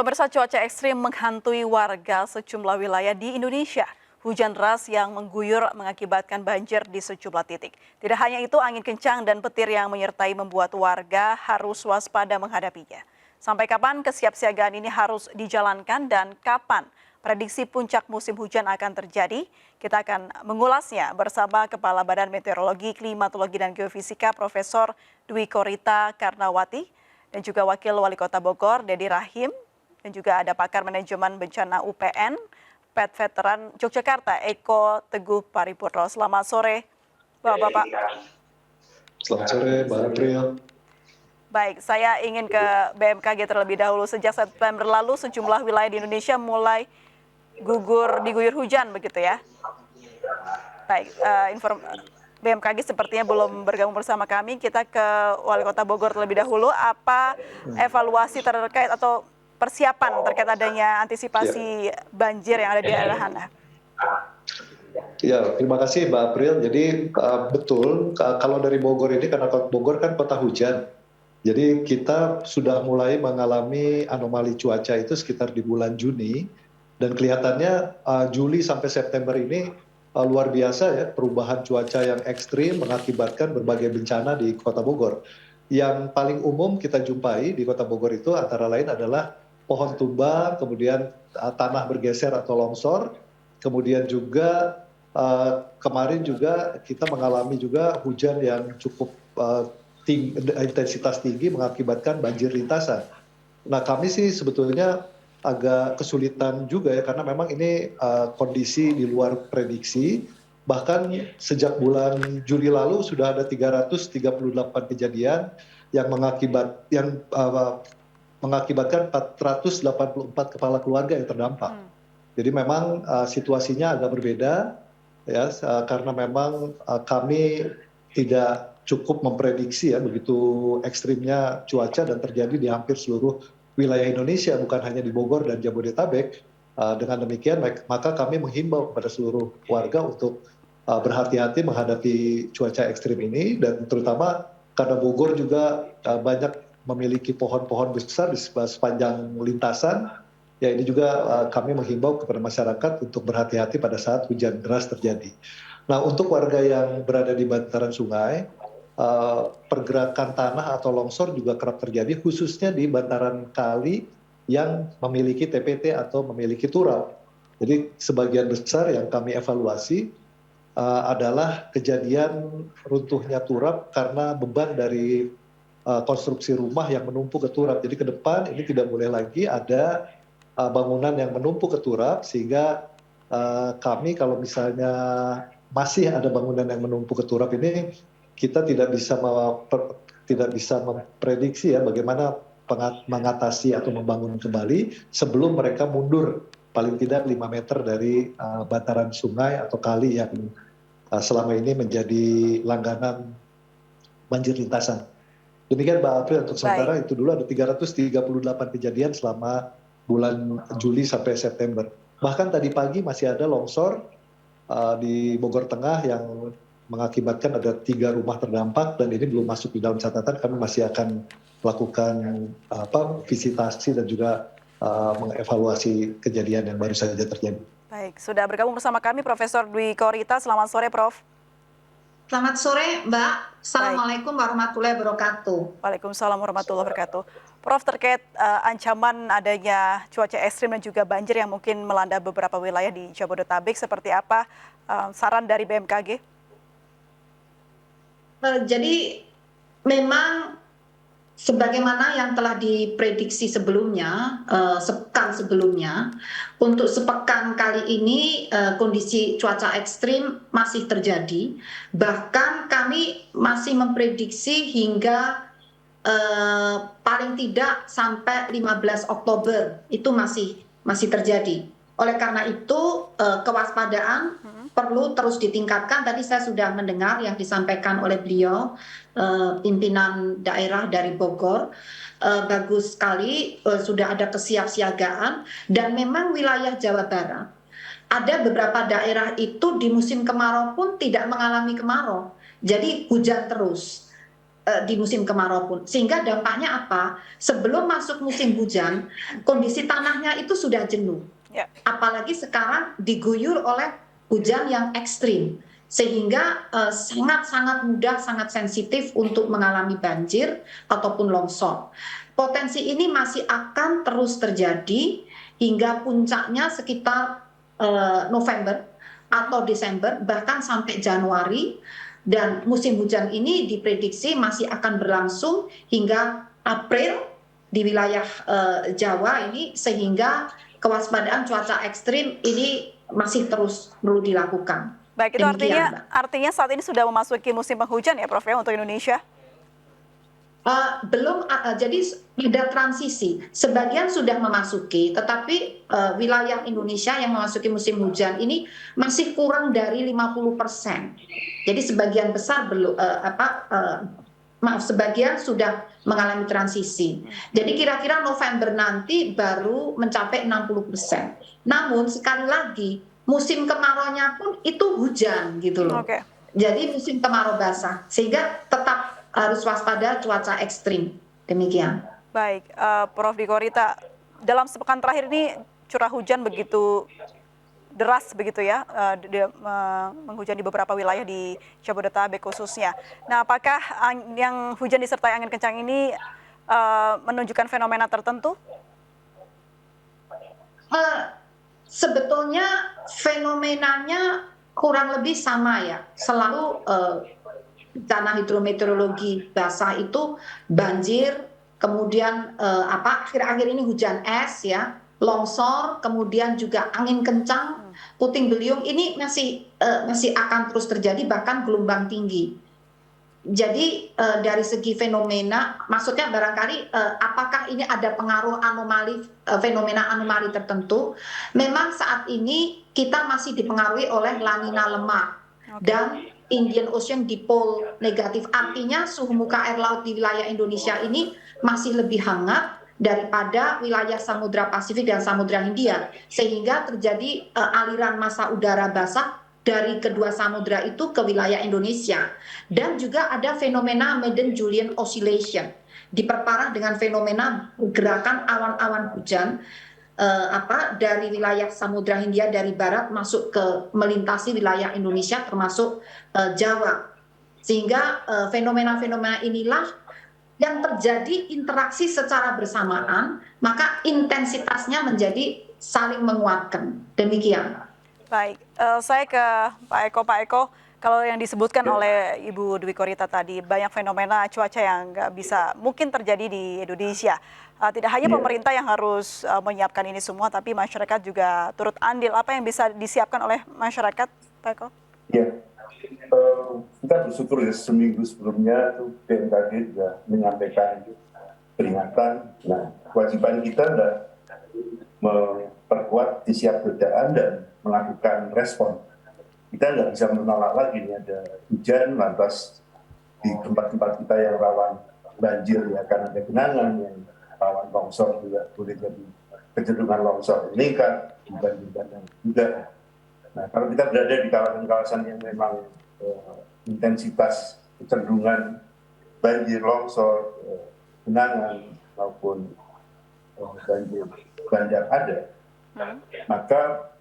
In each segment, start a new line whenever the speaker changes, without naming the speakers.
Pemirsa, cuaca ekstrim menghantui warga sejumlah wilayah di Indonesia. Hujan deras yang mengguyur mengakibatkan banjir di sejumlah titik. Tidak hanya itu, angin kencang dan petir yang menyertai membuat warga harus waspada menghadapinya. Sampai kapan kesiapsiagaan ini harus dijalankan dan kapan prediksi puncak musim hujan akan terjadi? Kita akan mengulasnya bersama Kepala Badan Meteorologi, Klimatologi, dan Geofisika Profesor Dwi Korita Karnawati dan juga Wakil Wali Kota Bogor, Dedi Rahim, dan juga ada pakar manajemen bencana UPN, PET Veteran Yogyakarta, Eko Teguh Paripurno. Selamat sore, Bapak-Bapak.
Selamat sore, Mbak April.
Baik, saya ingin ke BMKG terlebih dahulu. Sejak September lalu, sejumlah wilayah di Indonesia mulai diguyur hujan, begitu ya? Baik, BMKG sepertinya belum bergabung bersama kami. Kita ke Wali Kota Bogor terlebih dahulu. Apa evaluasi terkait atau persiapan terkait adanya antisipasi banjir yang ada di daerah Anda?
Ya, terima kasih Mbak April. Jadi betul, kalau dari Bogor ini, karena Bogor kan kota hujan. Jadi kita sudah mulai mengalami anomali cuaca itu sekitar di bulan Juni. Dan kelihatannya Juli sampai September ini luar biasa ya, perubahan cuaca yang ekstrim mengakibatkan berbagai bencana di kota Bogor. Yang paling umum kita jumpai di kota Bogor itu antara lain adalah pohon tumbang, kemudian tanah bergeser atau longsor, kemudian juga kemarin juga kita mengalami juga hujan yang cukup intensitas tinggi mengakibatkan banjir lintasan. Nah, kami sih sebetulnya agak kesulitan juga ya, karena memang ini kondisi di luar prediksi. Bahkan sejak bulan Juli lalu sudah ada 338 kejadian yang mengakibatkan 484 kepala keluarga yang terdampak. Jadi memang situasinya agak berbeda ya, karena memang kami tidak cukup memprediksi ya begitu ekstrimnya cuaca dan terjadi di hampir seluruh wilayah Indonesia, bukan hanya di Bogor dan Jabodetabek. Dengan demikian maka kami menghimbau kepada seluruh warga untuk berhati-hati menghadapi cuaca ekstrim ini, dan terutama karena Bogor juga banyak memiliki pohon-pohon besar di sepanjang lintasan. Ya, ini juga kami menghimbau kepada masyarakat untuk berhati-hati pada saat hujan deras terjadi. Nah, untuk warga yang berada di bantaran sungai, pergerakan tanah atau longsor juga kerap terjadi, khususnya di bantaran kali yang memiliki TPT atau memiliki turap. Jadi sebagian besar yang kami evaluasi adalah kejadian runtuhnya turap karena beban dari konstruksi rumah yang menumpuk ke turap. Jadi ke depan ini tidak boleh lagi ada bangunan yang menumpuk ke turap, sehingga kami kalau misalnya masih ada bangunan yang menumpuk ke turap ini, kita tidak bisa memprediksi ya bagaimana mengatasi atau membangun kembali sebelum mereka mundur paling tidak 5 meter dari bantaran sungai atau kali yang selama ini menjadi langganan banjir lintasan. Demikian Mbak April, untuk sementara itu dulu ada 338 kejadian selama bulan Juli sampai September. Bahkan tadi pagi masih ada longsor di Bogor Tengah yang mengakibatkan ada 3 rumah terdampak, dan ini belum masuk di dalam catatan. Kami masih akan melakukan visitasi dan juga mengevaluasi kejadian yang baru saja terjadi.
Baik, sudah bergabung bersama kami Profesor Dwi Korita. Selamat sore, Prof.
Selamat sore, Mbak. Assalamualaikum warahmatullahi wabarakatuh.
Waalaikumsalam warahmatullahi wabarakatuh. Prof, terkait ancaman adanya cuaca ekstrim dan juga banjir yang mungkin melanda beberapa wilayah di Jabodetabek, seperti apa saran dari BMKG?
Jadi memang sebagaimana yang telah diprediksi sebelumnya, sepekan sebelumnya, untuk sepekan kali ini kondisi cuaca ekstrim masih terjadi. Bahkan kami masih memprediksi hingga paling tidak sampai 15 Oktober itu masih terjadi. Oleh karena itu kewaspadaan perlu terus ditingkatkan. Tadi saya sudah mendengar yang disampaikan oleh beliau, pimpinan daerah dari Bogor. Bagus sekali, sudah ada kesiapsiagaan, dan memang wilayah Jawa Barat ada beberapa daerah itu di musim kemarau pun tidak mengalami kemarau, jadi hujan terus. di musim kemarau pun. Sehingga dampaknya apa? Sebelum masuk musim hujan, kondisi tanahnya itu sudah jenuh.
Ya.
Apalagi sekarang diguyur oleh hujan yang ekstrim. Sehingga sangat-sangat mudah, sangat sensitif untuk mengalami banjir ataupun longsor. Potensi ini masih akan terus terjadi hingga puncaknya sekitar November atau Desember, bahkan sampai Januari. Dan musim hujan ini diprediksi masih akan berlangsung hingga April di wilayah Jawa ini, sehingga kewaspadaan cuaca ekstrim ini masih terus perlu dilakukan.
Baik, itu
Demikian, Mbak.
artinya saat ini sudah memasuki musim penghujan ya, Prof, ya, untuk Indonesia?
Belum, jadi ada transisi. Sebagian sudah memasuki, tetapi wilayah Indonesia yang memasuki musim hujan ini masih kurang dari 50%. Jadi sebagian besar belum, sebagian sudah mengalami transisi. Jadi kira-kira November nanti baru mencapai 60%. Namun sekali lagi musim kemaraunya pun itu hujan gitu loh.
Oke.
Jadi musim kemarau basah, sehingga tetap harus waspada cuaca ekstrim. Demikian.
Baik, Prof. Diko Rita, dalam sepekan terakhir ini curah hujan begitu deras begitu ya, menghujani beberapa wilayah di Jabodetabek khususnya. Nah, apakah yang hujan disertai angin kencang ini menunjukkan fenomena tertentu?
Sebetulnya fenomenanya kurang lebih sama ya. Selalu bencana hidrometeorologi basah itu banjir, kemudian akhir-akhir ini hujan es ya, longsor, kemudian juga angin kencang, puting beliung, ini masih akan terus terjadi, bahkan gelombang tinggi. Jadi dari segi fenomena, maksudnya barangkali apakah ini ada pengaruh fenomena anomali tertentu? Memang saat ini kita masih dipengaruhi oleh La Nina lemah dan Indian Ocean dipole negatif. Artinya suhu muka air laut di wilayah Indonesia ini masih lebih hangat daripada wilayah Samudra Pasifik dan Samudra Hindia, sehingga terjadi aliran massa udara basah dari kedua samudra itu ke wilayah Indonesia. Dan juga ada fenomena Madden-Julian Oscillation, diperparah dengan fenomena gerakan awan-awan hujan dari wilayah Samudra Hindia dari barat masuk ke melintasi wilayah Indonesia termasuk Jawa. Sehingga fenomena-fenomena inilah yang terjadi interaksi secara bersamaan, maka intensitasnya menjadi saling menguatkan. Demikian.
Baik, saya ke Pak Eko. Pak Eko, kalau yang disebutkan oleh Ibu Dwi Korita tadi, banyak fenomena cuaca yang nggak bisa mungkin terjadi di Indonesia. Tidak hanya pemerintah yang harus menyiapkan ini semua, tapi masyarakat juga turut andil. Apa yang bisa disiapkan oleh masyarakat, Pak Eko?
Ya, kita bersyukur ya, seminggu sebelumnya tuh BMKG juga menyampaikan peringatan. Nah, kewajiban kita adalah memperkuat kesiapsiagaan dan melakukan respon. Kita nggak bisa menolak lagi, ini ada hujan, lantas di tempat-tempat kita yang rawan banjir ya, karena ada genangan, yang rawan longsor juga boleh jadi kecenderungan longsor meningkat, banjir bandang juga. Nah, kalau kita berada di kawasan-kawasan yang memang intensitas kecenderungan banjir, longsor, genangan maupun banjir bandang ada, maka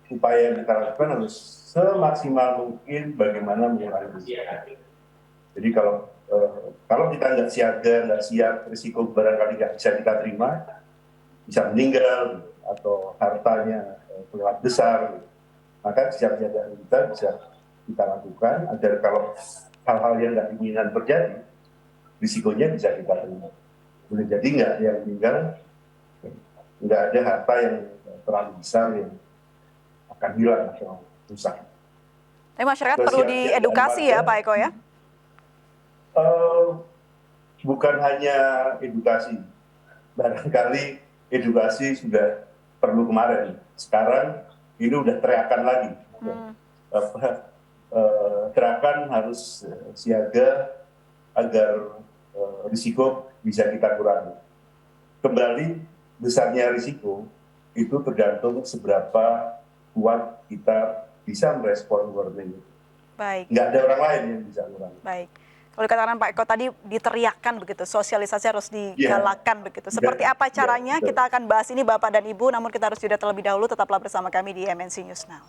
upaya yang kita lakukan harus semaksimal mungkin bagaimana mengurangi risiko. Jadi kalau kita nggak siaga, nggak siap, risiko barangkali nggak bisa kita terima, bisa meninggal atau hartanya kelewat besar, maka kesiapsiagaan kita bisa kita lakukan agar kalau hal-hal yang nggak diinginkan terjadi, risikonya bisa kita terima. Boleh jadi nggak yang meninggal, nggak ada harta yang terlalu besar yang akan hilang atau rusak.
Tapi masyarakat perlu diedukasi ya, Pak Eko ya?
Bukan hanya edukasi, barangkali edukasi sudah perlu kemarin. Sekarang ini udah teriakan lagi. Gerakan harus siaga agar risiko bisa kita kurangi. Kembali, besarnya risiko itu tergantung seberapa kuat kita bisa merespon warning.
Baik.
Nggak ada orang lain yang bisa kurangi.
Baik. Kalau dikatakan Pak Eko tadi diteriakkan begitu, sosialisasi harus digalakan begitu. Seperti apa caranya?
betul.
Kita akan bahas ini Bapak dan Ibu, namun kita harus jeda terlebih dahulu. Tetaplah bersama kami di MNC News Now.